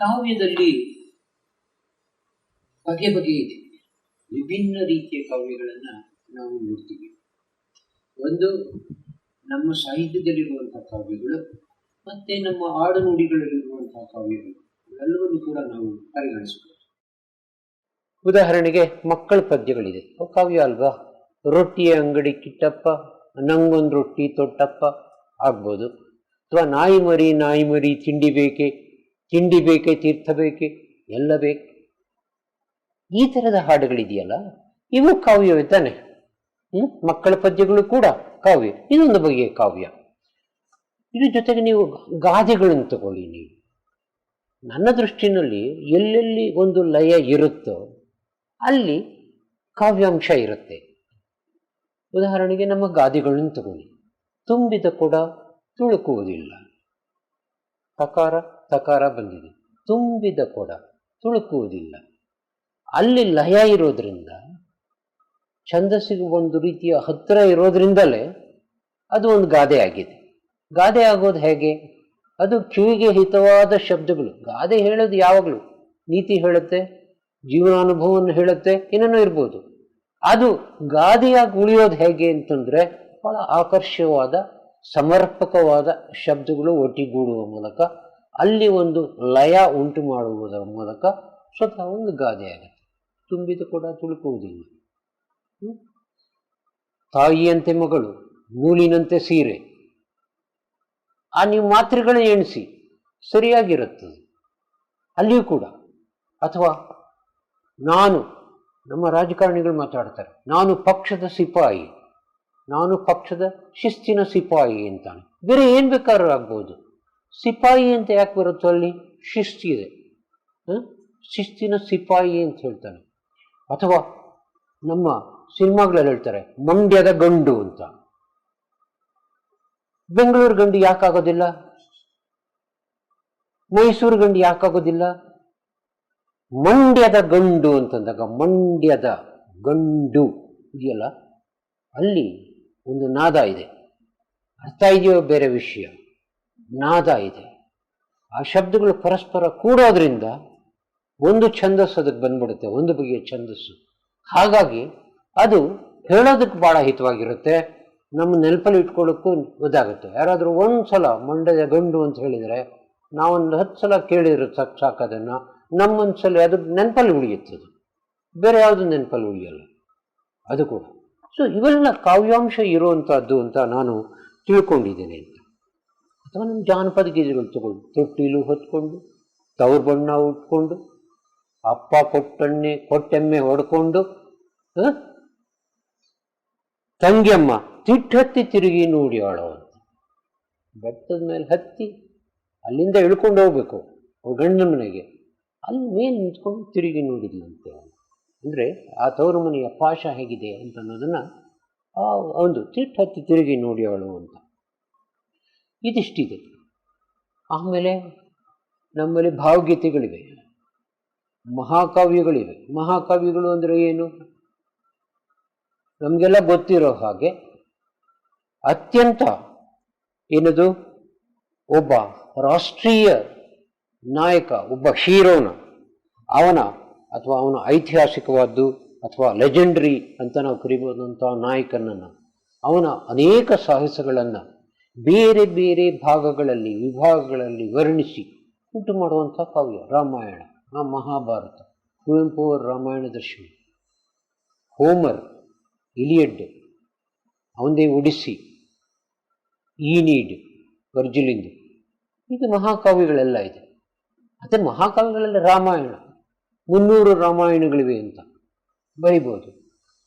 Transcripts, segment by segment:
ಕಾವ್ಯದಲ್ಲಿ ಬಗೆ ಬಗೆ ಇದೆ. ವಿಭಿನ್ನ ರೀತಿಯ ಕಾವ್ಯಗಳನ್ನ ನಾವು ನೋಡ್ತೀವಿ. ಒಂದು ನಮ್ಮ ಸಾಹಿತ್ಯದಲ್ಲಿರುವಂತಹ ಕಾವ್ಯಗಳು, ಮತ್ತೆ ನಮ್ಮ ಆಡುನುಡಿಗಳಲ್ಲಿರುವಂತಹ ಕಾವ್ಯಗಳು, ಎಲ್ಲವನ್ನು ಕೂಡ ನಾವು ಪರಿಗಣಿಸಬಹುದು. ಉದಾಹರಣೆಗೆ ಮಕ್ಕಳ ಪದ್ಯಗಳಿದೆ, ಕಾವ್ಯ ಅಲ್ವಾ? ರೊಟ್ಟಿಯ ಅಂಗಡಿ ಕಿಟ್ಟಪ್ಪ, ನಂಗೊಂದು ರೊಟ್ಟಿ ತೊಟ್ಟಪ್ಪ ಆಗ್ಬೋದು. ಅಥವಾ ನಾಯಿ ಮರಿ ತಿಂಡಿ ಬೇಕೆ ತೀರ್ಥ ಬೇಕೆ ಎಲ್ಲ ಬೇಕು, ಈ ಥರದ ಹಾಡುಗಳಿದೆಯಲ್ಲ, ಇವು ಕಾವ್ಯವೇ ತಾನೆ. ಮಕ್ಕಳ ಪದ್ಯಗಳು ಕೂಡ ಕಾವ್ಯ, ಇದೊಂದು ಬಗೆಯ ಕಾವ್ಯ. ಇದ್ರ ಜೊತೆಗೆ ನೀವು ಗಾದೆಗಳನ್ನು ತಗೊಳ್ಳಿ. ನೀವು ನನ್ನ ದೃಷ್ಟಿನಲ್ಲಿ ಎಲ್ಲೆಲ್ಲಿ ಒಂದು ಲಯ ಇರುತ್ತೋ ಅಲ್ಲಿ ಕಾವ್ಯಾಂಶ ಇರುತ್ತೆ. ಉದಾಹರಣೆಗೆ ನಮ್ಮ ಗಾದೆಗಳನ್ನು ತಗೊಳ್ಳಿ. ತುಂಬಿದ ಕೊಡ ತುಳುಕುವುದಿಲ್ಲ. ತಕಾರ ಬಂದಿದೆ. ತುಂಬಿದ ಕೊಡ ತುಳುಕುವುದಿಲ್ಲ. ಅಲ್ಲಿ ಲಯ ಇರೋದ್ರಿಂದ, ಛಂದಸ್ಸಿಗೆ ಒಂದು ರೀತಿಯ ಹತ್ತಿರ ಇರೋದ್ರಿಂದಲೇ ಅದು ಒಂದು ಗಾದೆ ಆಗಿದೆ. ಗಾದೆ ಆಗೋದು ಹೇಗೆ? ಅದು ಕಿವಿಗೆ ಹಿತವಾದ ಶಬ್ದಗಳು. ಗಾದೆ ಹೇಳೋದು ಯಾವಾಗಲೂ ನೀತಿ ಹೇಳುತ್ತೆ, ಜೀವನಾನುಭವವನ್ನು ಹೇಳುತ್ತೆ, ಏನೇನೋ ಇರ್ಬೋದು. ಅದು ಗಾದೆಯಾಗಿ ಉಳಿಯೋದು ಹೇಗೆ ಅಂತಂದ್ರೆ, ಬಹಳ ಆಕರ್ಷಕವಾದ ಸಮರ್ಪಕವಾದ ಶಬ್ದಗಳು ಒಟ್ಟಿಗೂಡುವ ಮೂಲಕ, ಅಲ್ಲಿ ಒಂದು ಲಯ ಉಂಟು ಮಾಡುವುದರ ಮೂಲಕ ಸ್ವತಃ ಒಂದು ಗಾದೆ ಆಗುತ್ತೆ. ತುಂಬಿದ ಕೂಡ ತುಳುಕುವುದಿಲ್ಲ. ತಾಯಿಯಂತೆ ಮಗಳು, ನೂಲಿನಂತೆ ಸೀರೆ, ಆ ನೀವು ಮಾತ್ರೆಗಳನ್ನ ಎಣಿಸಿ ಸರಿಯಾಗಿರುತ್ತದೆ ಅಲ್ಲಿಯೂ ಕೂಡ. ಅಥವಾ ನಮ್ಮ ರಾಜಕಾರಣಿಗಳು ಮಾತಾಡ್ತಾರೆ, ನಾನು ಪಕ್ಷದ ಸಿಪಾಯಿ, ನಾನು ಪಕ್ಷದ ಶಿಸ್ತಿನ ಸಿಪಾಯಿ ಅಂತಾನೆ. ಬೇರೆ ಏನ್ ಬೇಕಾದ್ರೂ ಆಗ್ಬೋದು, ಸಿಪಾಯಿ ಅಂತ ಯಾಕೆ ಬರುತ್ತೋ? ಅಲ್ಲಿ ಶಿಸ್ತಿದೆ, ಶಿಸ್ತಿನ ಸಿಪಾಯಿ ಅಂತ ಹೇಳ್ತಾನೆ. ಅಥವಾ ನಮ್ಮ ಸಿನಿಮಾಗಳಲ್ಲಿ ಹೇಳ್ತಾರೆ ಮಂಡ್ಯದ ಗಂಡು ಅಂತ. ಬೆಂಗಳೂರು ಗಂಡು ಯಾಕಾಗೋದಿಲ್ಲ? ಮೈಸೂರು ಗಂಡು ಯಾಕಾಗೋದಿಲ್ಲ? ಮಂಡ್ಯದ ಗಂಡು ಅಂತಂದಾಗ, ಮಂಡ್ಯದ ಗಂಡು ಇದೆಯಲ್ಲ, ಅಲ್ಲಿ ಒಂದು ನಾದ ಇದೆ. ಅರ್ಥ ಇದೆಯೋ ಬೇರೆ ವಿಷಯ, ನಾದ ಇದೆ. ಆ ಶಬ್ದಗಳು ಪರಸ್ಪರ ಕೂಡೋದ್ರಿಂದ ಒಂದು ಛಂದಸ್ಸು ಅದಕ್ಕೆ ಬಂದ್ಬಿಡುತ್ತೆ, ಒಂದು ಬಗೆಯ ಛಂದಸ್ಸು. ಹಾಗಾಗಿ ಅದು ಹೇಳೋದಕ್ಕೆ ಬಹಳ ಹಿತವಾಗಿರುತ್ತೆ, ನಮ್ಮ ನೆನಪಲ್ಲಿ ಇಟ್ಕೊಳ್ಳೋಕ್ಕೂ ಗೊತ್ತಾಗುತ್ತೆ. ಯಾರಾದರೂ ಒಂದ್ಸಲ ಮಂಡ್ಯದ ಗಂಡು ಅಂತ ಹೇಳಿದರೆ, ನಾವೊಂದು 10 ಸಲ ಕೇಳಿದ್ರೆ ಸಾಕದನ್ನು, ನಮ್ಮೊಂದ್ಸಲ ಅದು ನೆನಪಲ್ಲಿ ಉಳಿಯುತ್ತದೆ, ಬೇರೆ ಯಾವುದು ನೆನಪಲ್ಲಿ ಉಳಿಯಲ್ಲ ಅದು ಕೂಡ. ಸೊ ಇವೆಲ್ಲ ಕಾವ್ಯಾಂಶ ಇರುವಂಥದ್ದು ಅಂತ ನಾನು ತಿಳ್ಕೊಂಡಿದ್ದೇನೆ ಅಂತ. ಅಥವಾ ನಮ್ಮ ಜಾನಪದ ಗೀತೆಗಳು ತಗೊಂಡು, ತೊಟ್ಟಿಲು ಹೊತ್ಕೊಂಡು, ತವ್ರ ಬಣ್ಣ ಉಟ್ಕೊಂಡು, ಅಪ್ಪ ಕೊಟ್ಟೆಮ್ಮೆ ಹೊಡ್ಕೊಂಡು, ತಂಗಿಯಮ್ಮ ತಿಟ್ಟತ್ತಿ ತಿರುಗಿ ನೋಡಿ ಆಳೋ ಅಂತ. ಬೆಟ್ಟದ ಮೇಲೆ ಹತ್ತಿ ಅಲ್ಲಿಂದ ಇಳ್ಕೊಂಡು ಹೋಗ್ಬೇಕು ಗಂಡನ ಮನೆಗೆ, ಅಲ್ಲಿ ಮೇಲೆ ನಿಂತ್ಕೊಂಡು ತಿರುಗಿ ನೋಡಿದ್ಲಂತೆ. ಅಂದರೆ ಆ ತವರು ಮನೆಯ ಪಾಶ ಹೇಗಿದೆ ಅಂತ ಅನ್ನೋದನ್ನ ಒಂದು ತಿಟ್ಟತ್ತಿ ತಿರುಗಿ ನೋಡಿ ಆಳು ಅಂತ. ಇದಿಷ್ಟಿದೆ. ಆಮೇಲೆ ನಮ್ಮಲ್ಲಿ ಭಾವಗೀತೆಗಳಿವೆ, ಮಹಾಕಾವ್ಯಗಳಿವೆ. ಮಹಾಕಾವ್ಯಗಳು ಅಂದರೆ ಏನು? ನಮಗೆಲ್ಲ ಗೊತ್ತಿರೋ ಹಾಗೆ ಅತ್ಯಂತ ಏನದು, ಒಬ್ಬ ರಾಷ್ಟ್ರೀಯ ನಾಯಕ, ಒಬ್ಬ ಹೀರೋನ, ಅವನ ಐತಿಹಾಸಿಕವಾದ್ದು ಅಥವಾ ಲೆಜೆಂಡರಿ ಅಂತ ನಾವು ಕರಿಬಹುದಂತಹ ನಾಯಕನನ್ನು, ಅವನ ಅನೇಕ ಸಾಹಸಗಳನ್ನು ಬೇರೆ ಬೇರೆ ವಿಭಾಗಗಳಲ್ಲಿ ವರ್ಣಿಸಿ ಉಂಟು ಮಾಡುವಂಥ ಕಾವ್ಯ ರಾಮಾಯಣ, ಮಹಾಭಾರತ, ಕುವೆಂಪು ಅವರ ರಾಮಾಯಣ ದರ್ಶನ, ಹೋಮರ್ ಇಲಿಯಡ್, ಅವಂದೇ ಒಡಿಸ್ಸಿ, ಈನೀಡ್ ವರ್ಜಿಲಿಂದು, ಈಗ ಮಹಾಕಾವ್ಯಗಳೆಲ್ಲ ಇದೆ. ಅದೇ ಮಹಾಕಾವ್ಯಗಳಲ್ಲಿ ರಾಮಾಯಣ 300 ರಾಮಾಯಣಗಳಿವೆ ಅಂತ ಬರಿಬೋದು.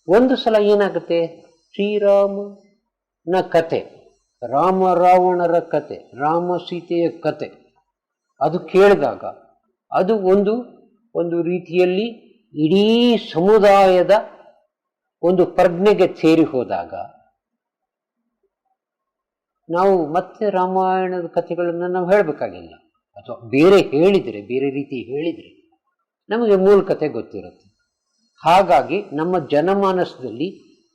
ಒಂದು ಸಲ ಏನಾಗುತ್ತೆ, ಶ್ರೀರಾಮನ ಕತೆ, ರಾಮ ರಾವಣರ ಕತೆ, ರಾಮ ಸೀತೆಯ ಕತೆ ಅದು ಕೇಳಿದಾಗ ಅದು ಒಂದು ರೀತಿಯಲ್ಲಿ ಇಡೀ ಸಮುದಾಯದ ಒಂದು ಪ್ರಜ್ಞೆಗೆ ಸೇರಿ ಹೋದಾಗ, ನಾವು ಮತ್ತೆ ರಾಮಾಯಣದ ಕಥೆಗಳನ್ನು ನಾವು ಹೇಳಬೇಕಾಗಿಲ್ಲ. ಅಥವಾ ಬೇರೆ ರೀತಿ ಹೇಳಿದರೆ ನಮಗೆ ಮೂಲ ಕಥೆ ಗೊತ್ತಿರುತ್ತೆ. ಹಾಗಾಗಿ ನಮ್ಮ ಜನಮಾನಸದಲ್ಲಿ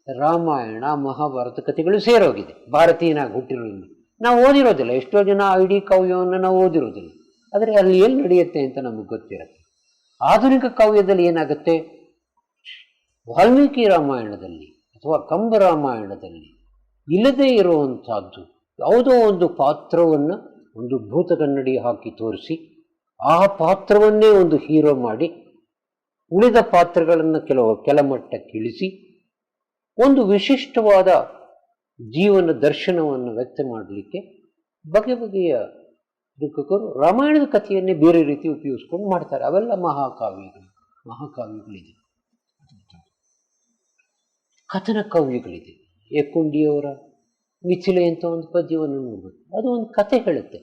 ರಾಮಾಯಣ ಮಹಾಭಾರತ ಕಥೆಗಳು ಸೇರೋಗಿದೆ. ಭಾರತೀಯನಾಗಿ ಹುಟ್ಟಿರೋದ್ರಿಂದ ನಾವು ಓದಿರೋದಿಲ್ಲ. ಎಷ್ಟೋ ಜನ ಇಡೀ ಕಾವ್ಯವನ್ನು ನಾವು ಓದಿರೋದಿಲ್ಲ. ಆದರೆ ಅಲ್ಲಿ ಎಲ್ಲಿ ನಡೆಯುತ್ತೆ ಅಂತ ನಮಗೆ ಗೊತ್ತಿರುತ್ತೆ. ಆಧುನಿಕ ಕಾವ್ಯದಲ್ಲಿ ಏನಾಗುತ್ತೆ, ವಾಲ್ಮೀಕಿ ರಾಮಾಯಣದಲ್ಲಿ ಅಥವಾ ಕಂಬ ರಾಮಾಯಣದಲ್ಲಿ ಇಲ್ಲದೇ ಇರುವಂತಹದ್ದು ಯಾವುದೋ ಒಂದು ಪಾತ್ರವನ್ನು ಒಂದು ಭೂತಗನ್ನಡಿ ಹಾಕಿ ತೋರಿಸಿ ಆ ಪಾತ್ರವನ್ನೇ ಒಂದು ಹೀರೋ ಮಾಡಿ ಉಳಿದ ಪಾತ್ರಗಳನ್ನು ಕೆಳಮಟ್ಟಕ್ಕೆ ಇಳಿಸಿ ಒಂದು ವಿಶಿಷ್ಟವಾದ ಜೀವನ ದರ್ಶನವನ್ನು ವ್ಯಕ್ತ ಮಾಡಲಿಕ್ಕೆ ಬಗೆ ಬಗೆಯ ಲೇಖಕರು ರಾಮಾಯಣದ ಕಥೆಯನ್ನೇ ಬೇರೆ ರೀತಿ ಉಪಯೋಗಿಸ್ಕೊಂಡು ಮಾಡ್ತಾರೆ. ಅವೆಲ್ಲ ಮಹಾಕಾವ್ಯಗಳಿದೆ. ಕಥನ ಕಾವ್ಯಗಳಿದೆ. ಎಕ್ಕುಂಡಿಯವರ ಮಿಥಿಲೆ ಅಂತ ಒಂದು ಪದ್ಯವನ್ನು ನೋಡ್ಬೋದು. ಅದು ಒಂದು ಕತೆ ಹೇಳುತ್ತೆ.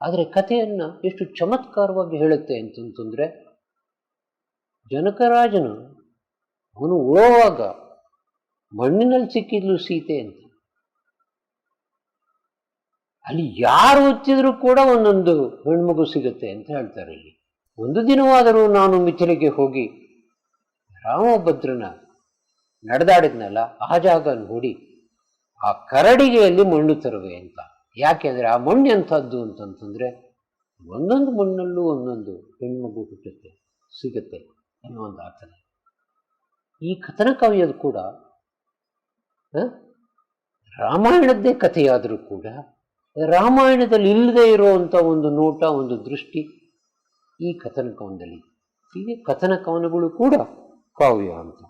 ಆದರೆ ಕಥೆಯನ್ನು ಎಷ್ಟು ಚಮತ್ಕಾರವಾಗಿ ಹೇಳುತ್ತೆ ಅಂತಂತಂದರೆ, ಜನಕರಾಜನು ಅವನು ಓಡುವಾಗ ಮಣ್ಣಿನಲ್ಲಿ ಸಿಕ್ಕಿದ್ಲು ಸೀತೆ ಅಂತ. ಅಲ್ಲಿ ಯಾರು ಹೊತ್ತಿದ್ರೂ ಕೂಡ ಒಂದೊಂದು ಹೆಣ್ಮಗು ಸಿಗುತ್ತೆ ಅಂತ ಹೇಳ್ತಾರೆ. ಇಲ್ಲಿ ಒಂದು ದಿನವಾದರೂ ನಾನು ಮಿಥಿಲೆಗೆ ಹೋಗಿ ರಾಮಭದ್ರನ ನಡೆದಾಡಿದ್ನಲ್ಲ ಆ ಜಾಗ ನೋಡಿ ಆ ಕರಡಿಗೆಯಲ್ಲಿ ಮಣ್ಣು ತರುವೆ ಅಂತ. ಯಾಕೆ ಅಂದರೆ ಆ ಮಣ್ಣು ಎಂಥದ್ದು ಅಂತಂತಂದರೆ ಒಂದೊಂದು ಮಣ್ಣಲ್ಲೂ ಒಂದೊಂದು ಹೆಣ್ಮಗು ಹುಟ್ಟುತ್ತೆ, ಸಿಗುತ್ತೆ ಅನ್ನೋ ಒಂದು ಅರ್ಥ. ಈ ಕಥನ ಕಾವ್ಯದ ಕೂಡ ರಾಮಾಯಣದ್ದೇ ಕಥೆಯಾದರೂ ಕೂಡ ರಾಮಾಯಣದಲ್ಲಿ ಇಲ್ಲದೆ ಇರುವಂಥ ಒಂದು ನೋಟ, ಒಂದು ದೃಷ್ಟಿ ಈ ಕಥನ ಕವನದಲ್ಲಿ. ಹೀಗೆ ಕಥನ ಕವನಗಳು ಕೂಡ ಕಾವ್ಯ ಅಂತ.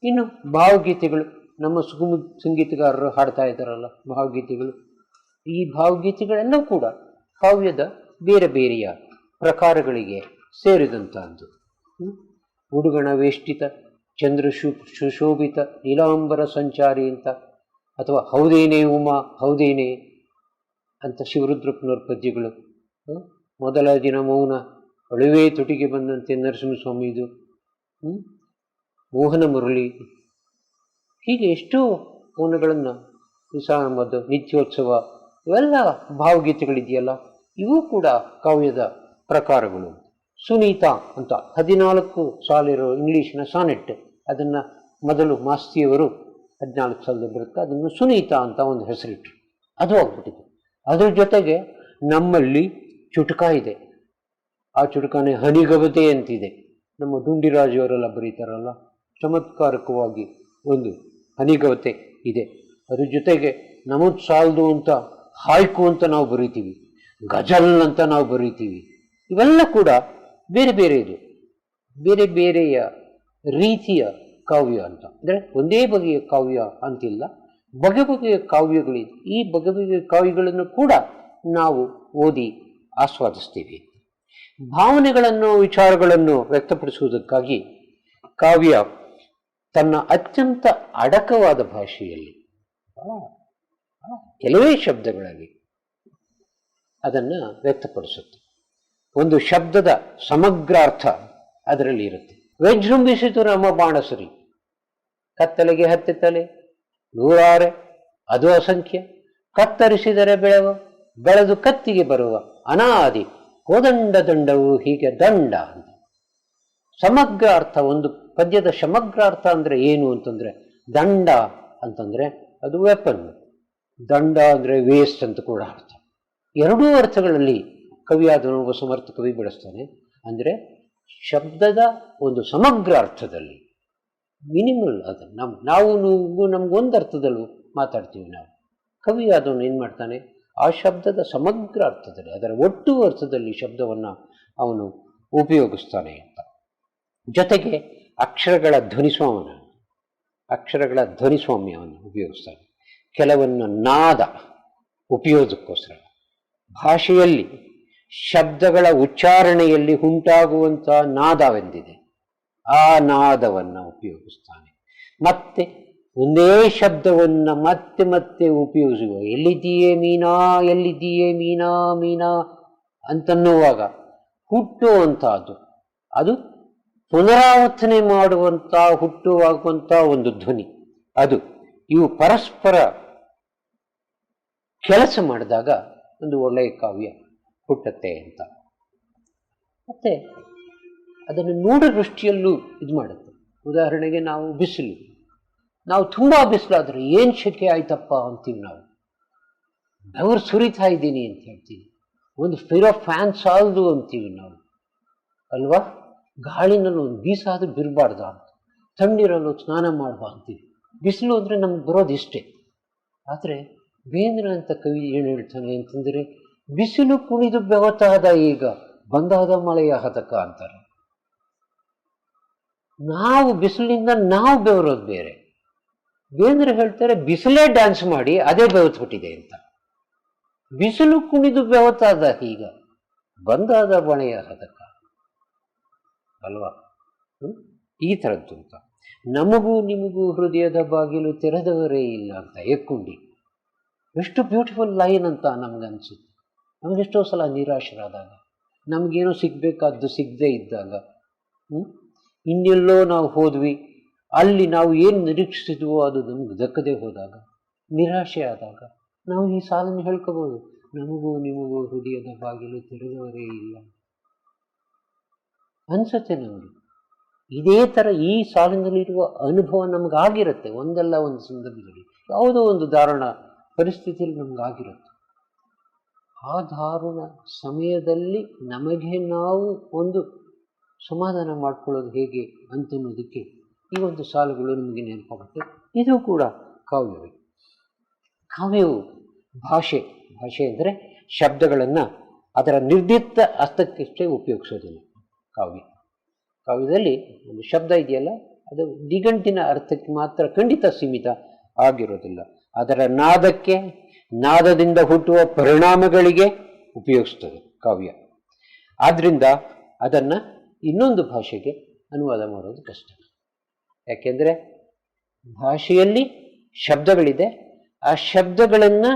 ಇನ್ನು ಭಾವಗೀತೆಗಳು, ನಮ್ಮ ಸಂಗೀತಗಾರರು ಹಾಡ್ತಾ ಇದ್ದಾರಲ್ಲ ಭಾವಗೀತೆಗಳು, ಈ ಭಾವಗೀತೆಗಳೆಲ್ಲವೂ ಕೂಡ ಕಾವ್ಯದ ಬೇರೆ ಬೇರೆಯ ಪ್ರಕಾರಗಳಿಗೆ ಸೇರಿದಂತಹದ್ದು. ಉಡುಗಣ ವೇಷ್ಟಿತ ಚಂದ್ರ ಸುಶೋಭಿತ ನೀಲಾಂಬರ ಸಂಚಾರಿ ಅಂತ, ಅಥವಾ ಹೌದೇನೆ ಉಮಾ ಹೌದೇನೆ ಅಂತ ಶಿವರುದ್ರಪ್ಪನವ್ರ ಪದ್ಯಗಳು. ಮೊದಲ ದಿನ ಮೌನ, ಅಳುವೆ ತುಟಿಗೆ ಬಂದಂತೆ ನರಸಿಂಹಸ್ವಾಮಿದು, ಮೋಹನ ಮುರಳಿ, ಹೀಗೆ ಎಷ್ಟೋ ಕವನಗಳನ್ನು, ವಿಸಾಮದ ನಿತ್ಯೋತ್ಸವ, ಇವೆಲ್ಲ ಭಾವಗೀತೆಗಳಿದೆಯಲ್ಲ, ಇವು ಕೂಡ ಕಾವ್ಯದ ಪ್ರಕಾರಗಳು. ಸುನೀತಾ ಅಂತ 14 ಸಾಲಿರೋ ಇಂಗ್ಲೀಷಿನ ಸಾನೆಟ್, ಅದನ್ನು ಮೊದಲು ಮಾಸ್ತಿಯವರು 14 ಸಾಲದ ಬರುತ್ತೆ, ಅದನ್ನು ಸುನೀತಾ ಅಂತ ಒಂದು ಹೆಸರಿಟ್ಟರು. ಅದು ಆಗ್ಬಿಟ್ಟಿದೆ. ಅದ್ರ ಜೊತೆಗೆ ನಮ್ಮಲ್ಲಿ ಚುಟುಕ ಇದೆ. ಆ ಚುಟುಕನೇ ಹನಿಗವತೆ ಅಂತಿದೆ. ನಮ್ಮ ಡುಂಡಿರಾಜವರೆಲ್ಲ ಬರೀತಾರಲ್ಲ, ಚಮತ್ಕಾರಕವಾಗಿ ಒಂದು ಹನಿಗವತೆ ಇದೆ. ಅದ್ರ ಜೊತೆಗೆ ನಮಗ್ ಸಾಲದು ಅಂತ ಹಾಯ್ಕು ಅಂತ ನಾವು ಬರೀತೀವಿ, ಗಜಲ್ ಅಂತ ನಾವು ಬರೀತೀವಿ. ಇವೆಲ್ಲ ಕೂಡ ಬೇರೆ ಬೇರೆ ಇದು, ಬೇರೆ ಬೇರೆಯ ರೀತಿಯ ಕಾವ್ಯ ಅಂತ. ಅಂದರೆ ಒಂದೇ ಬಗೆಯ ಕಾವ್ಯ ಅಂತಿಲ್ಲ, ಬಗೆ ಬಗೆಯ ಕಾವ್ಯಗಳಿದೆ. ಈ ಬಗೆ ಬಗೆಯ ಕಾವ್ಯಗಳನ್ನು ಕೂಡ ನಾವು ಓದಿ ಆಸ್ವಾದಿಸ್ತೀವಿ. ಭಾವನೆಗಳನ್ನು, ವಿಚಾರಗಳನ್ನು ವ್ಯಕ್ತಪಡಿಸುವುದಕ್ಕಾಗಿ ಕಾವ್ಯ ತನ್ನ ಅತ್ಯಂತ ಅಡಕವಾದ ಭಾಷೆಯಲ್ಲಿ ಕೆಲವೇ ಶಬ್ದಗಳಲ್ಲಿ ಅದನ್ನು ವ್ಯಕ್ತಪಡಿಸುತ್ತೆ. ಒಂದು ಶಬ್ದದ ಸಮಗ್ರ ಅರ್ಥ ಅದರಲ್ಲಿ ಇರುತ್ತೆ. ವಿಜೃಂಭಿಸಿತು ನಮ್ಮ ಬಾಣಸರಿ, ಕತ್ತಲೆಗೆ ಹತ್ತಿ ತಲೆ ನೂರಾರೆ ಅದು ಅಸಂಖ್ಯ, ಕತ್ತರಿಸಿದರೆ ಬೆಳೆದು ಕತ್ತಿಗೆ ಬರುವ ಅನಾದಿ ಕೋದಂಡ ದಂಡವು ಹೀಗೆ ದಂಡ ಅಂತ. ಸಮಗ್ರ ಅರ್ಥ, ಒಂದು ಪದ್ಯದ ಸಮಗ್ರ ಅರ್ಥ ಅಂದರೆ ಏನು ಅಂತಂದರೆ, ದಂಡ ಅಂತಂದರೆ ಅದು ವೆಪನ್, ದಂಡ ಅಂದರೆ ವೇಸ್ಟ್ ಅಂತ ಕೂಡ ಅರ್ಥ. ಎರಡೂ ಅರ್ಥಗಳಲ್ಲಿ ಕವಿಯಾದನು ಒಬ್ಬ ಸಮರ್ಥ ಕವಿ ಬೆಳೆಸ್ತಾನೆ. ಅಂದರೆ ಶಬ್ದದ ಒಂದು ಸಮಗ್ರ ಅರ್ಥದಲ್ಲಿ, ಮಿನಿಮಲ್ ಅದು ನಾವು ನಮಗೊಂದು ಅರ್ಥದಲ್ಲೂ ಮಾತಾಡ್ತೀವಿ ನಾವು. ಕವಿಯಾದವನು ಏನು ಮಾಡ್ತಾನೆ, ಆ ಶಬ್ದದ ಸಮಗ್ರ ಅರ್ಥದಲ್ಲಿ, ಅದರ ಒಟ್ಟು ಅರ್ಥದಲ್ಲಿ ಶಬ್ದವನ್ನು ಅವನು ಉಪಯೋಗಿಸ್ತಾನೆ ಅಂತ. ಜೊತೆಗೆ ಅಕ್ಷರಗಳ ಧ್ವನಿಸ್ವಾಮ್ಯವನ್ನು ಉಪಯೋಗಿಸ್ತಾನೆ. ಕೆಲವನ್ನು ನಾದ ಉಪಯೋಗಕ್ಕೋಸ್ಕರ ಭಾಷೆಯಲ್ಲಿ ಶಬ್ದಗಳ ಉಚ್ಚಾರಣೆಯಲ್ಲಿ ಉಂಟಾಗುವಂಥ ನಾದವೆಂದಿದೆ, ಆ ನಾದವನ್ನು ಉಪಯೋಗಿಸ್ತಾನೆ. ಮತ್ತೆ ಒಂದೇ ಶಬ್ದವನ್ನು ಮತ್ತೆ ಮತ್ತೆ ಉಪಯೋಗಿಸುವ, ಎಲ್ಲಿದ್ದೀಯೇ ಮೀನಾ ಎಲ್ಲಿದ್ದೀಯೇ ಮೀನಾ ಮೀನಾ ಅಂತನ್ನುವಾಗ ಹುಟ್ಟುವಂಥದ್ದು, ಅದು ಪುನರಾವರ್ತನೆ ಮಾಡುವಂಥ ಹುಟ್ಟುವಾಗುವಂಥ ಒಂದು ಧ್ವನಿ ಅದು. ಇವು ಪರಸ್ಪರ ಕೆಲಸ ಮಾಡಿದಾಗ ಒಂದು ಒಳ್ಳೆಯ ಕಾವ್ಯ ಹುಟ್ಟತ್ತೆ ಅಂತ. ಮತ್ತೆ ಅದನ್ನು ನೋಡೋ ದೃಷ್ಟಿಯಲ್ಲೂ ಇದು ಮಾಡುತ್ತೆ. ಉದಾಹರಣೆಗೆ ನಾವು ತುಂಬ ಬಿಸಿಲಾದರೆ ಏನು ಶೆಕೆ ಆಯ್ತಪ್ಪ ಅಂತೀವಿ, ನಾವು ಬೆವರು ಸುರಿತಾ ಇದ್ದೀನಿ ಅಂತ ಹೇಳ್ತೀವಿ. ಒಂದು ಫಿರೋ ಫ್ಯಾನ್ ಸಾಲದು ಅಂತೀವಿ ನಾವು ಅಲ್ವಾ. ಗಾಳಿನಲ್ಲಿ ಒಂದು ಬೀಸಾದ್ರೂ ಬಿರಬಾರ್ದ ಅಂತ, ತಣ್ಣೀರಲ್ಲೂ ಸ್ನಾನ ಮಾಡುವ ಅಂತೀವಿ. ಬಿಸಿಲು ಅಂದರೆ ನಮ್ಗೆ ಬರೋದು ಇಷ್ಟೇ. ಆದರೆ ಬೇಂದ್ರೆ ಅಂತ ಕವಿ ಏನು ಹೇಳ್ತಾನೆ ಅಂತಂದರೆ, ಬಿಸಿಲು ಕುಣಿದು ಬೆವತಾದ ಈಗ ಬಂದಾದ ಮಳೆಯ ಹತಕ ಅಂತಾರೆ. ನಾವು ಬಿಸಿಲಿಂದ ನಾವು ಬೆವರೋದು ಬೇರೆ. ಬೇಂದ್ರೆ ಹೇಳ್ತಾರೆ ಬಿಸಿಲೇ ಡ್ಯಾನ್ಸ್ ಮಾಡಿ ಅದೇ ಬೆವತ್ಬಿಟ್ಟಿದೆ ಅಂತ. ಬಿಸಿಲು ಕುಣಿದು ಬೆವತಾದ ಈಗ ಬಂದಾದ ಮಳೆಯ ಹತಕ ಅಲ್ವಾ. ಈ ಥರದ್ದು ಅಂತ. ನಮಗೂ ನಿಮಗೂ ಹೃದಯದ ಬಾಗಿಲು ತೆರೆದವರೇ ಇಲ್ಲ ಅಂತ ಎಕ್ಕುಂಡಿ. ಎಷ್ಟು ಬ್ಯೂಟಿಫುಲ್ ಲೈನ್ ಅಂತ ನಮಗನ್ಸುತ್ತೆ. ನಮಗೆಷ್ಟೋ ಸಲ ನಿರಾಶರಾದಾಗ, ನಮಗೇನೋ ಸಿಗಬೇಕಾದ್ದು ಸಿಗದೇ ಇದ್ದಾಗ, ಇನ್ನೆಲ್ಲೋ ನಾವು ಹೋದ್ವಿ, ಅಲ್ಲಿ ನಾವು ಏನು ನಿರೀಕ್ಷಿಸಿದ್ವೋ ಅದು ನಮ್ಗೆ ದಕ್ಕದೆ ಹೋದಾಗ, ನಿರಾಶೆ ಆದಾಗ ನಾವು ಈ ಸಾಲನ್ನು ಹೇಳ್ಕೋಬೋದು, ನಮಗೂ ನಿಮಗೂ ಹೃದಯದ ಬಾಗಿಲು ತೆರೆದವರೇ ಇಲ್ಲ ಅನ್ಸುತ್ತೆ ನಮಗೆ. ಇದೇ ಥರ ಈ ಸಾಲಿನಲ್ಲಿರುವ ಅನುಭವ ನಮಗಾಗಿರುತ್ತೆ ಒಂದಲ್ಲ ಒಂದು ಸಂದರ್ಭದಲ್ಲಿ, ಯಾವುದೋ ಒಂದು ದಾರುಣ ಪರಿಸ್ಥಿತಿಯಲ್ಲಿ ನಮಗಾಗಿರುತ್ತೆ. ಆ ದಾರುಣ ಸಮಯದಲ್ಲಿ ನಮಗೆ ನಾವು ಒಂದು ಸಮಾಧಾನ ಮಾಡ್ಕೊಳ್ಳೋದು ಹೇಗೆ ಅಂತನ್ನೋದಕ್ಕೆ ಈ ಒಂದು ಸಾಲುಗಳು ನಮಗೆ ನೆನಪಾಗುತ್ತೆ. ಇದು ಕೂಡ ಕಾವ್ಯವೇ. ಕಾವ್ಯವು ಭಾಷೆ ಅಂದರೆ ಶಬ್ದಗಳನ್ನು ಅದರ ನಿರ್ದಿಷ್ಟ ಅರ್ಥಕ್ಕಷ್ಟೇ ಉಪಯೋಗಿಸೋದಿಲ್ಲ. ಕಾವ್ಯದಲ್ಲಿ ಒಂದು ಶಬ್ದ ಇದೆಯಲ್ಲ, ಅದು ನಿಘಂಟಿನ ಅರ್ಥಕ್ಕೆ ಮಾತ್ರ ಖಂಡಿತ ಸೀಮಿತ ಆಗಿರೋದಿಲ್ಲ. ಅದರ ನಾದಕ್ಕೆ, ನಾದದಿಂದ ಹುಟ್ಟುವ ಪರಿಣಾಮಗಳಿಗೆ ಉಪಯೋಗಿಸ್ತದೆ ಕಾವ್ಯ. ಆದ್ದರಿಂದ ಅದನ್ನು ಇನ್ನೊಂದು ಭಾಷೆಗೆ ಅನುವಾದ ಮಾಡೋದು ಕಷ್ಟ. ಯಾಕೆಂದರೆ ಭಾಷೆಯಲ್ಲಿ ಶಬ್ದಗಳಿದೆ, ಆ ಶಬ್ದಗಳನ್ನು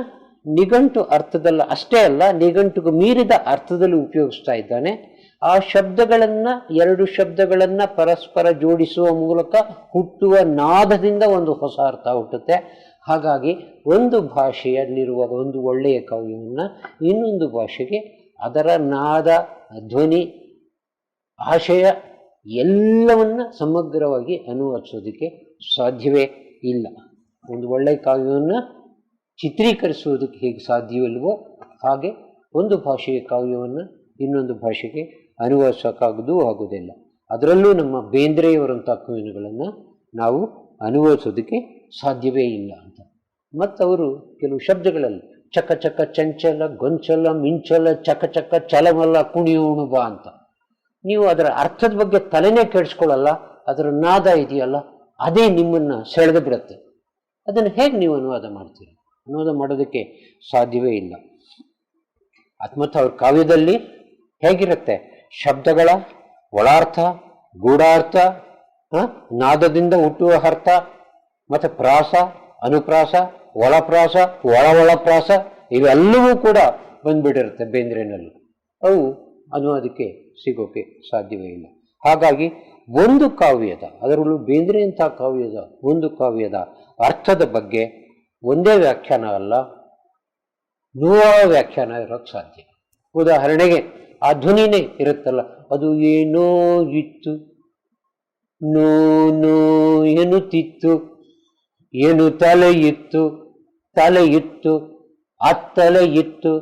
ನಿಘಂಟು ಅರ್ಥದಲ್ಲ ಅಷ್ಟೇ ಅಲ್ಲ, ನಿಘಂಟುಗೂ ಮೀರಿದ ಅರ್ಥದಲ್ಲಿ ಉಪಯೋಗಿಸ್ತಾ ಇದ್ದಾನೆ. ಆ ಶಬ್ದಗಳನ್ನು, ಎರಡು ಶಬ್ದಗಳನ್ನು ಪರಸ್ಪರ ಜೋಡಿಸುವ ಮೂಲಕ ಹುಟ್ಟುವ ನಾದದಿಂದ ಒಂದು ಹೊಸ ಅರ್ಥ ಹುಟ್ಟುತ್ತೆ. ಹಾಗಾಗಿ ಒಂದು ಭಾಷೆಯಲ್ಲಿರುವ ಒಂದು ಒಳ್ಳೆಯ ಕಾವ್ಯವನ್ನು ಇನ್ನೊಂದು ಭಾಷೆಗೆ ಅದರ ನಾದ, ಧ್ವನಿ, ಆಶಯ ಎಲ್ಲವನ್ನ ಸಮಗ್ರವಾಗಿ ಅನುವಾದಿಸೋದಕ್ಕೆ ಸಾಧ್ಯವೇ ಇಲ್ಲ. ಒಂದು ಒಳ್ಳೆಯ ಕಾವ್ಯವನ್ನು ಚಿತ್ರೀಕರಿಸುವುದಕ್ಕೆ ಹೇಗೆ ಸಾಧ್ಯವಿಲ್ವೋ ಹಾಗೆ ಒಂದು ಭಾಷೆಯ ಕಾವ್ಯವನ್ನು ಇನ್ನೊಂದು ಭಾಷೆಗೆ ಅನುವಾದಿಸೋಕ್ಕಾಗೋದೂ ಆಗೋದಿಲ್ಲ. ಅದರಲ್ಲೂ ನಮ್ಮ ಬೇಂದ್ರೆಯವರಂಥ ಕವಿಗಳನ್ನು ನಾವು ಅನುವಾದಿಸೋದಕ್ಕೆ ಸಾಧ್ಯವೇ ಇಲ್ಲ ಅಂತ. ಮತ್ತು ಅವರು ಕೆಲವು ಶಬ್ದಗಳಲ್ಲಿ ಚಕ ಚಕ ಚಂಚಲ ಗೊಂಚಲ ಮಿಂಚಲ ಚಕ ಚಕ ಚಲಮಲ್ಲ ಕುಣಿಯೋಣು ಬಾ ಅಂತ, ನೀವು ಅದರ ಅರ್ಥದ ಬಗ್ಗೆ ತಲೆನೇ ಕೆಡಿಸ್ಕೊಳ್ಳಲ್ಲ, ಅದರ ನಾದ ಇದೆಯಲ್ಲ ಅದೇ ನಿಮ್ಮನ್ನು ಸೆಳೆದು ಬಿಡುತ್ತೆ. ಅದನ್ನು ಹೇಗೆ ನೀವು ಅನುವಾದ ಮಾಡ್ತೀರಿ? ಅನುವಾದ ಮಾಡೋದಕ್ಕೆ ಸಾಧ್ಯವೇ ಇಲ್ಲ. ಮತ್ತು ಅವ್ರ ಕಾವ್ಯದಲ್ಲಿ ಹೇಗಿರುತ್ತೆ? ಶಬ್ದಗಳ ಒಳಾರ್ಥ, ಗೂಢಾರ್ಥ, ನಾದದಿಂದ ಹುಟ್ಟುವ ಅರ್ಥ, ಮತ್ತು ಪ್ರಾಸ, ಅನುಪ್ರಾಸ, ಒಳಪ್ರಾಸ, ಒಳಪ್ರಾಸ ಇವೆಲ್ಲವೂ ಕೂಡ ಬಂದ್ಬಿಟ್ಟಿರುತ್ತೆ ಬೇಂದ್ರೆನಲ್ಲಿ. ಅವು ಅನುವಾದಕ್ಕೆ ಸಿಗೋಕೆ ಸಾಧ್ಯವೇ ಇಲ್ಲ. ಹಾಗಾಗಿ ಒಂದು ಕಾವ್ಯದ, ಅದರಲ್ಲೂ ಬೇಂದ್ರೆಯಂಥ ಕಾವ್ಯದ ಒಂದು ಕಾವ್ಯದ ಅರ್ಥದ ಬಗ್ಗೆ ಒಂದೇ ವ್ಯಾಖ್ಯಾನ ಅಲ್ಲ, ನೂರಾರು ವ್ಯಾಖ್ಯಾನ ಇರೋಕ್ಕೆ ಸಾಧ್ಯ. ಉದಾಹರಣೆಗೆ ಆ ಧ್ವನಿನೇ ಇರುತ್ತಲ್ಲ, ಅದು ಏನೋ ಇತ್ತು, ನೋ ನೋ ಎನ್ನುತ್ತಿತ್ತು, ಏನು ತಲೆ ಇತ್ತು ಅತ್ತಲೆ ಇತ್ತು,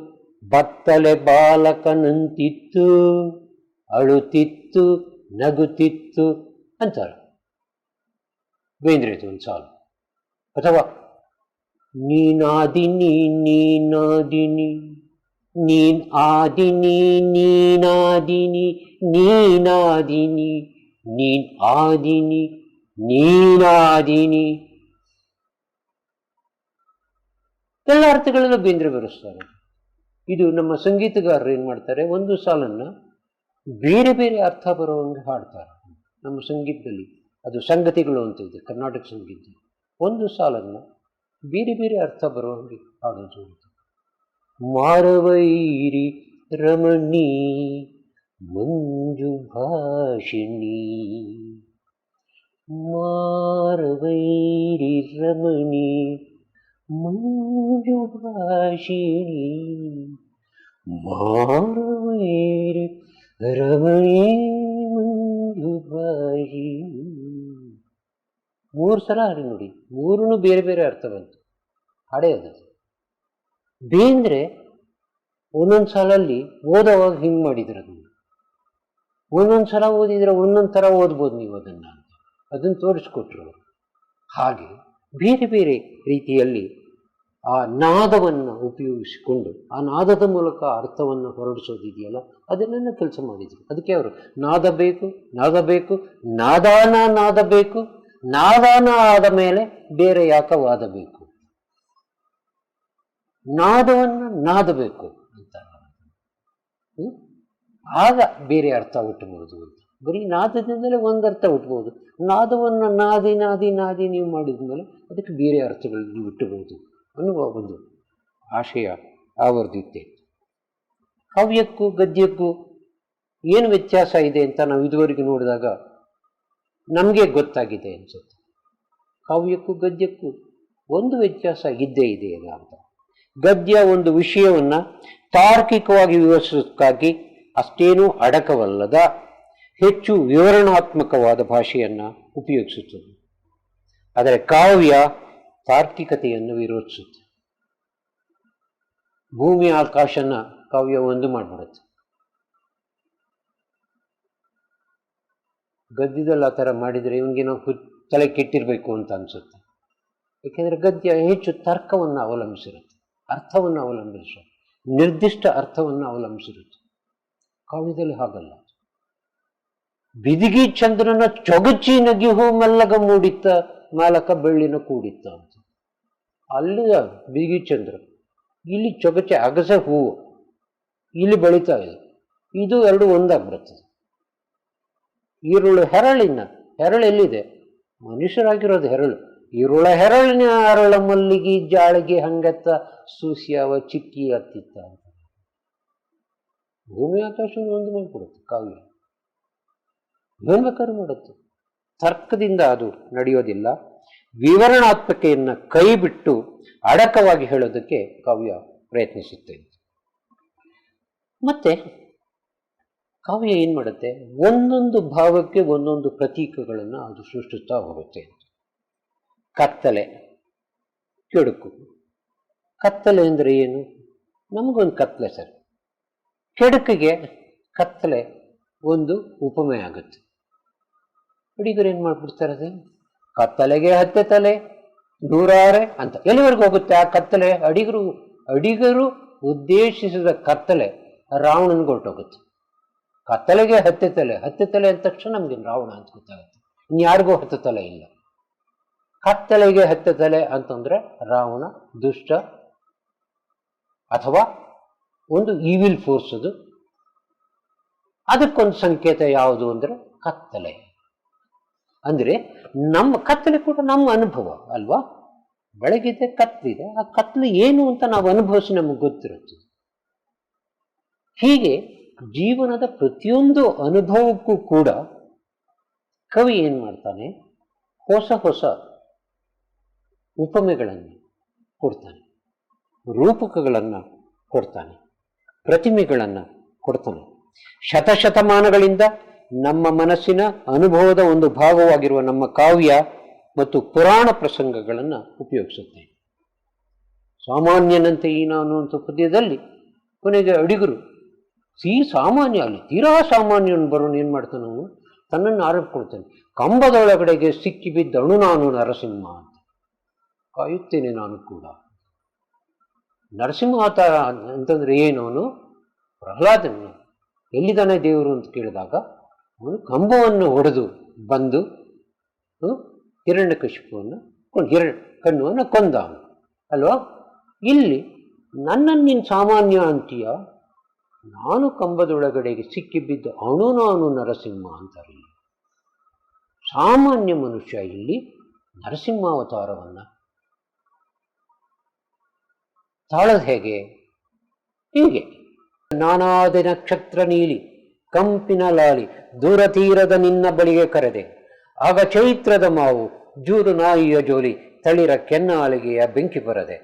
ಬತ್ತಲೆ ಬಾಲಕನಂತಿತ್ತು, ಅಳುತ್ತಿತ್ತು ನಗುತ್ತಿತ್ತು ಅಂತಾರೆ ಬೇಂದ್ರೆದು ಒಂದು ಸಾಲು. ಅಥವಾ ನೀನಾದಿನಿ ನೀನಾದಿನಿ ನೀನ್ ಆದಿನಿ ನೀನಾದಿನಿ ನೀನಾದಿನಿ ನೀನ್ ಆದಿನಿ ನೀನಾದಿನಿ, ಎಲ್ಲ ಅರ್ಥಗಳಲ್ಲೂ ಬೇಂದ್ರೆ ಬರೆಸ್ತಾರೆ. ಇದು ನಮ್ಮ ಸಂಗೀತಗಾರರು ಏನು ಮಾಡ್ತಾರೆ, ಒಂದು ಸಾಲನ್ನು ಬೇರೆ ಬೇರೆ ಅರ್ಥ ಬರುವಂಗೆ ಹಾಡ್ತಾರೆ. ನಮ್ಮ ಸಂಗೀತದಲ್ಲಿ ಅದು ಸಂಗತಿಗಳು ಅಂತ ಇದೆ ಕರ್ನಾಟಕ ಸಂಗೀತದಲ್ಲಿ. ಒಂದು ಸಾಲನ್ನು ಬೇರೆ ಬೇರೆ ಅರ್ಥ ಬರುವಂಗೆ ಹಾಡೋದು ಅಂತ. ಮಾರವೈರಿ ರಮಣಿ ಮಂಜು ಭಾಷಿಣಿ, ಮಾರವೈರಿ ರಮಣಿ ಮಂಜು ಭಾಷಿಣಿ, ಮಾರವೈರಿ ರಮಣಿ ಮಂಜು ಭಾಷಿಣಿ. 3 ಸಲ ಹಾಡಿ ನೋಡಿ, 3 ಬೇರೆ ಬೇರೆ ಅರ್ಥ ಬಂತು, ಹಾಡೇ ಅದು. ಬೇಂದ್ರೆ ಒಂದೊಂದು ಸಾಲಲ್ಲಿ ಓದೋವಾಗ ಹಿಂಗೆ ಮಾಡಿದ್ರು ಅದನ್ನು, ಒಂದೊಂದು ಸಲ ಓದಿದರೆ ಒಂದೊಂದು ಥರ ಓದ್ಬೋದು ನೀವು ಅದನ್ನು ತೋರಿಸ್ಕೊಟ್ರು ಅವರು. ಹಾಗೆ ಬೇರೆ ಬೇರೆ ರೀತಿಯಲ್ಲಿ ಆ ನಾದವನ್ನು ಉಪಯೋಗಿಸಿಕೊಂಡು ಆ ನಾದದ ಮೂಲಕ ಅರ್ಥವನ್ನು ಹೊರಡಿಸೋದಿದೆಯಲ್ಲ, ಅದನ್ನೆಲ್ಲ ಕೆಲಸ ಮಾಡಿದರು. ಅದಕ್ಕೆ ಅವರು ನಾದ ಬೇಕು, ನಾದ ಬೇಕು, ನಾದ ಬೇಕು, ನಾದಾನ ಆದ ಮೇಲೆ ಬೇರೆ ಯಾಕೆ ವಾದಬೇಕು, ನಾದವನ್ನು ನಾದಬೇಕು ಅಂತ, ಆಗ ಬೇರೆ ಅರ್ಥ ಹುಟ್ಟಬಹುದು ಅಂತ. ಬರೀ ನಾದದಿಂದಲೇ ಒಂದು ಅರ್ಥ ಹುಟ್ಟಬಹುದು. ನಾದವನ್ನು ನಾದಿ ನಾದಿ ನಾದಿ ನೀವು ಮಾಡಿದ ಮೇಲೆ ಅದಕ್ಕೆ ಬೇರೆ ಅರ್ಥಗಳನ್ನು ಹುಟ್ಟಬಹುದು ಅನ್ನುವ ಒಂದು ಆಶಯ ಆವರ್ದಿತ್ತೆ. ಕಾವ್ಯಕ್ಕೂ ಗದ್ಯಕ್ಕೂ ಏನು ವ್ಯತ್ಯಾಸ ಇದೆ ಅಂತ ನಾವು ಇದುವರೆಗೆ ನೋಡಿದಾಗ ನಮಗೆ ಗೊತ್ತಾಗಿದೆ ಅನಿಸುತ್ತೆ. ಕಾವ್ಯಕ್ಕೂ ಗದ್ಯಕ್ಕೂ ಒಂದು ವ್ಯತ್ಯಾಸ ಇದ್ದೇ ಇದೆಯಲ್ಲ ಅಂತ. ಗದ್ಯ ಒಂದು ವಿಷಯವನ್ನು ತಾರ್ಕಿಕವಾಗಿ ವಿವರಿಸೋದಕ್ಕಾಗಿ ಅಷ್ಟೇನೂ ಅಡಕವಲ್ಲದ ಹೆಚ್ಚು ವಿವರಣಾತ್ಮಕವಾದ ಭಾಷೆಯನ್ನು ಉಪಯೋಗಿಸುತ್ತದೆ. ಆದರೆ ಕಾವ್ಯ ತಾರ್ಕಿಕತೆಯನ್ನು ವಿರೋಧಿಸುತ್ತೆ. ಭೂಮಿ ಆಕಾಶನ ಕಾವ್ಯ ಒಂದು ಮಾಡಿಬಿಡುತ್ತೆ. ಗದ್ಯದಲ್ಲಿ ಆ ಥರ ಮಾಡಿದರೆ ಇವನಿಗೆ ನಾವು ತಲೆ ಕೆಟ್ಟಿರಬೇಕು ಅಂತ ಅನಿಸುತ್ತೆ. ಏಕೆಂದರೆ ಗದ್ಯ ಹೆಚ್ಚು ತರ್ಕವನ್ನು ಅವಲಂಬಿಸಿರುತ್ತೆ, ಅರ್ಥವನ್ನು ಅವಲಂಬಿಸಿರುತ್ತೆ, ನಿರ್ದಿಷ್ಟ ಅರ್ಥವನ್ನು ಅವಲಂಬಿಸಿರುತ್ತೆ. ಕಾವ್ಯದಲ್ಲಿ ಹಾಗಲ್ಲ. ಬಿದಿಗಿ ಚಂದ್ರನ ಚೊಗಚಿ ನಗಿಹು ಮೆಲ್ಲಗ ಮೂಡಿತ್ತ ಮಾಲಕ ಬೆಳ್ಳಿನ ಕೂಡಿತ್ತ ಅಂತ. ಅಲ್ಲಿ ಬಿದಿಗಿ ಚಂದ್ರ, ಇಲ್ಲಿ ಚೊಗಚೆ ಅಗಸೆ ಹೂವು ಇಲ್ಲಿ ಬೆಳೀತಾ ಇದೆ. ಇದು ಎರಡು ಒಂದಾಗ್ಬಿಡುತ್ತದೆ. ಈರುಳ್ಳು ಹೆರಳು ಎಲ್ಲಿದೆ? ಮನುಷ್ಯರಾಗಿರೋದು ಹೆರಳು. ಈರುಳ ಹೆರಳಿನ ಅರಳ ಮಲ್ಲಿಗೆ ಜಾಳಿಗೆ ಹಂಗತ್ತ ಸೂಸ್ಯಾವ ಚಿಕ್ಕಿ ಹತ್ತಿತ್ತ ಅಂತ. ಭೂಮಿ ಆಕಾಶ ಒಂದು ಮಾಡಿಕೊಡುತ್ತೆ ಕಾವ್ಯ, ಏನು ಬೇಕಾದ್ರೂ ಮಾಡುತ್ತೆ. ತರ್ಕದಿಂದ ಅದು ನಡೆಯೋದಿಲ್ಲ. ವಿವರಣಾತ್ಮಕೆಯನ್ನು ಕೈ ಬಿಟ್ಟು ಅಡಕವಾಗಿ ಹೇಳೋದಕ್ಕೆ ಕಾವ್ಯ ಪ್ರಯತ್ನಿಸುತ್ತೆ. ಮತ್ತೆ ಕಾವ್ಯ ಏನು ಮಾಡುತ್ತೆ, ಒಂದೊಂದು ಭಾವಕ್ಕೆ ಒಂದೊಂದು ಪ್ರತೀಕಗಳನ್ನು ಅದು ಸೃಷ್ಟಿಸ್ತಾ ಹೋಗುತ್ತೆ. ಕತ್ತಲೆ, ಕೆಡುಕು. ಕತ್ತಲೆ ಅಂದರೆ ಏನು? ನಮಗೊಂದು ಕತ್ತಲೆ ಸರ್. ಕೆಡುಕಿಗೆ ಕತ್ತಲೆ ಒಂದು ಉಪಮೆ ಆಗುತ್ತೆ. ಹುಡುಗರು ಏನು ಮಾಡ್ಬಿಡ್ತಾರೆ, ಅದೇ ಕತ್ತಲೆಗೆ ಹತ್ತೆ ತಲೆ ನೂರಾರೆ ಅಂತ. ಎಲ್ಲಿವರೆಗೂ ಹೋಗುತ್ತೆ ಆ ಕತ್ತಲೆ? ಅಡಿಗರು ಉದ್ದೇಶಿಸಿದ ಕತ್ತಲೆ ರಾವಣನಿಗೆ ಹೊರಟೋಗುತ್ತೆ. ಕತ್ತಲೆಗೆ ಹತ್ತೆ ತಲೆ ಅಂದ ತಕ್ಷಣ ನಮ್ಗೆ ರಾವಣ ಅಂತ ಗೊತ್ತಾಗುತ್ತೆ. ಇನ್ಯಾರಿಗೂ ಹತ್ತು ತಲೆ ಇಲ್ಲ. ಕತ್ತಲೆಗೆ ಹತ್ತೆ ತಲೆ ಅಂತಂದ್ರೆ ರಾವಣ ದುಷ್ಟ ಅಥವಾ ಒಂದು ಈವಿಲ್ ಫೋರ್ಸ್. ಅದಕ್ಕೊಂದು ಸಂಕೇತ ಯಾವುದು ಅಂದರೆ ಕತ್ತಲೆ. ಅಂದರೆ ನಮ್ಮ ಕತ್ತಲೆ ಕೂಡ ನಮ್ಮ ಅನುಭವ ಅಲ್ವಾ? ಬೆಳಗಿದೆ, ಕತ್ತಲಿದೆ. ಆ ಕತ್ತಲು ಏನು ಅಂತ ನಾವು ಅನುಭವಿಸಿ ನಮಗೆ ಗೊತ್ತಿರುತ್ತೆ. ಹೀಗೆ ಜೀವನದ ಪ್ರತಿಯೊಂದು ಅನುಭವಕ್ಕೂ ಕೂಡ ಕವಿ ಏನು ಮಾಡ್ತಾನೆ, ಹೊಸ ಹೊಸ ಉಪಮೆಗಳನ್ನು ಕೊಡ್ತಾನೆ, ರೂಪಕಗಳನ್ನು ಕೊಡ್ತಾನೆ, ಪ್ರತಿಮೆಗಳನ್ನು ಕೊಡ್ತಾನೆ. ಶತಶತಮಾನಗಳಿಂದ ನಮ್ಮ ಮನಸ್ಸಿನ ಅನುಭವದ ಒಂದು ಭಾಗವಾಗಿರುವ ನಮ್ಮ ಕಾವ್ಯ ಮತ್ತು ಪುರಾಣ ಪ್ರಸಂಗಗಳನ್ನು ಉಪಯೋಗಿಸುತ್ತೆ. ಸಾಮಾನ್ಯನಂತೆ ಈ ನಾನು ಅಂತ ಪದ್ಯದಲ್ಲಿ ಕೊನೆಗೆ ಅಡಿಗರು ಸಾಮಾನ್ಯ ಅಲ್ಲಿ ತೀರಾ ಸಾಮಾನ್ಯನ ಬರೋನು ಏನು ಮಾಡ್ತಾನೆ, ಅವನು ತನ್ನನ್ನು ಆರೋಪಿಕೊಳ್ತಾನೆ. ಕಂಬದೊಳಗಡೆಗೆ ಸಿಕ್ಕಿ ಬಿದ್ದವನು ನಾನು ನರಸಿಂಹ ಅಂತ, ಕಾಯುತ್ತೇನೆ ನಾನು ಕೂಡ. ನರಸಿಂಹ ಅವತಾರ ಅಂತಂದ್ರೆ ಏನು? ಅವನು ಪ್ರಹ್ಲಾದನ ಎಲ್ಲಿದ್ದಾನೆ ದೇವರು ಅಂತ ಕೇಳಿದಾಗ ಅವನು ಕಂಬವನ್ನು ಹೊಡೆದು ಬಂದು ಹಿರಣ್ಯಕಶಿಪುವನ್ನು ಕಣ್ಣುವನ್ನು ಕೊಂದ ಅವನು ಅಲ್ವಾ? ಇಲ್ಲಿ ನನ್ನನ್ನು ನೀನು ಸಾಮಾನ್ಯ ಅಂತೀಯ, ನಾನು ಕಂಬದೊಳಗಡೆಗೆ ಸಿಕ್ಕಿಬಿದ್ದ ಅವನು ನಾನು ನರಸಿಂಹ ಅಂತಾರೆ. ಸಾಮಾನ್ಯ ಮನುಷ್ಯ ಇಲ್ಲಿ ನರಸಿಂಹಾವತಾರವನ್ನು ತಾಳದ ಹೇಗೆ? ಹೀಗೆ ನಾನಾದಿ ನಕ್ಷತ್ರ ನೀಲಿ ಕಂಪಿನ ಲಾಲಿ ದೂರ ತೀರದ ನಿನ್ನ ಬಳಿಗೆ ಕರೆದೆ, ಆಗ ಚೈತ್ರದ ಮಾವು ಜೂರು ನಾಯಿಯ ಜೋಲಿ ತಳಿರ ಕೆನ್ನಾಲಿಗೆಯ ಬೆಂಕಿ ಬರದೆ.